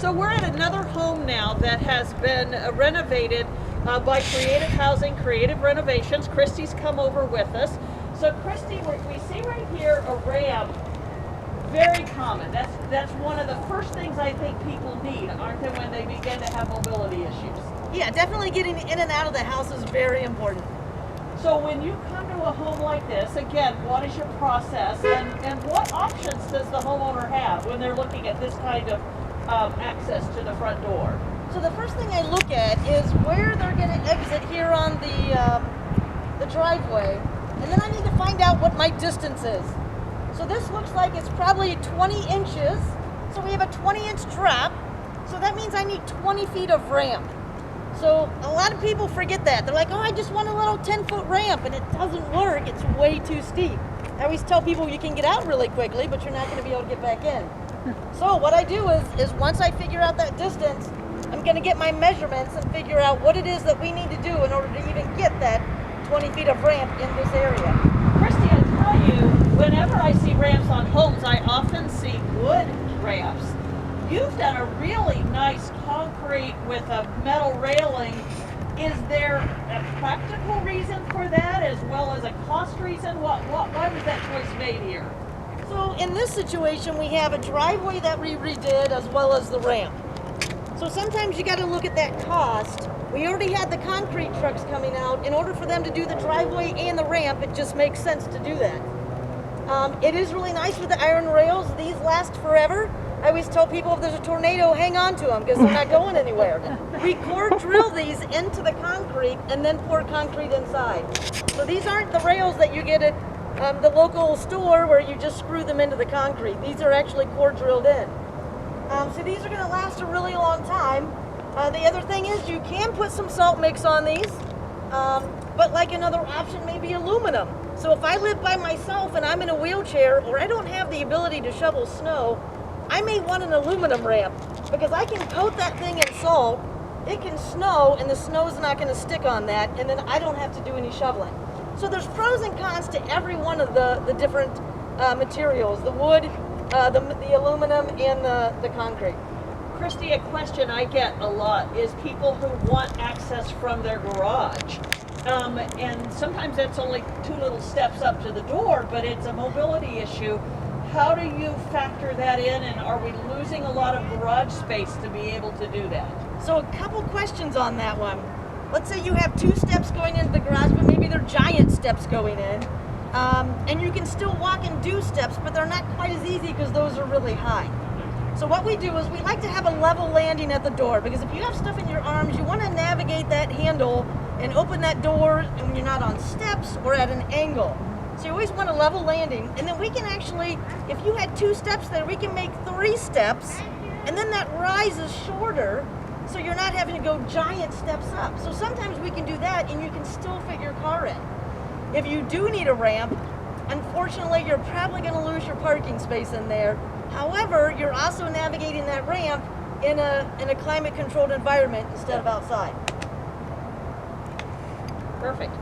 So we're at another home now that has been renovated by Creative Housing, Creative Renovations. Christy's come over with us. So Christy, we see right here a ramp, very common. That's one of the first things I think people need, aren't they, when they begin to have mobility issues? Yeah, definitely getting in and out of the house is very important. So when you come to a home like this, again, what is your process and what options does the homeowner have when they're looking at this kind of access to the front door? So the first thing I look at is where they're going to exit here on the driveway, and then I need to find out what my distance is. So this looks like it's probably 20 inches. So we have a 20-inch drop. So that means I need 20 feet of ramp. So a lot of people forget that. They're like, oh, I just want a little 10-foot ramp, and it doesn't work. It's way too steep. I always tell people you can get out really quickly, but you're not going to be able to get back in. So what I do is once I figure out that distance, I'm going to get my measurements and figure out what it is that we need to do in order to even get that 20 feet of ramp in this area. Christy, I tell you, whenever I see ramps on homes, I often see wood ramps. You've done a really nice concrete with a metal railing. Is there a practical reason for that as well as a cost reason? Why was that choice made here? So in this situation, we have a driveway that we redid as well as the ramp. So sometimes you got to look at that cost. We already had the concrete trucks coming out. In order for them to do the driveway and the ramp, it just makes sense to do that. It is really nice with the iron rails. These last forever. I always tell people if there's a tornado, hang on to them because they're not going anywhere. We core drill these into the concrete and then pour concrete inside. So these aren't the rails that you get at the local store where you just screw them into the concrete. These are actually core drilled in. So these are going to last a really long time. The other thing is you can put some salt mix on these, but like another option may be aluminum. So if I live by myself and I'm in a wheelchair or I don't have the ability to shovel snow, I may want an aluminum ramp because I can coat that thing in salt, it can snow, and the snow is not going to stick on that, and then I don't have to do any shoveling. So there's pros and cons to every one of the different materials, the wood, the aluminum, and the concrete. Christy, a question I get a lot is people who want access from their garage. And sometimes that's only 2 little steps up to the door, but it's a mobility issue. How do you factor that in, and are we losing a lot of garage space to be able to do that? So a couple questions on that one. Let's say you have 2 steps going into the garage, but maybe they're giant steps going in. And you can still walk and do steps, but they're not quite as easy because those are really high. So what we do is we like to have a level landing at the door, because if you have stuff in your arms, you want to navigate that handle and open that door and when you're not on steps or at an angle. So you always want a level landing, and then we can actually, if you had 2 steps there, we can make 3 steps, and then that rise is shorter, so you're not having to go giant steps up. So sometimes we can do that, and you can still fit your car in. If you do need a ramp, unfortunately, you're probably going to lose your parking space in there. However, you're also navigating that ramp in a climate-controlled environment instead of outside. Perfect.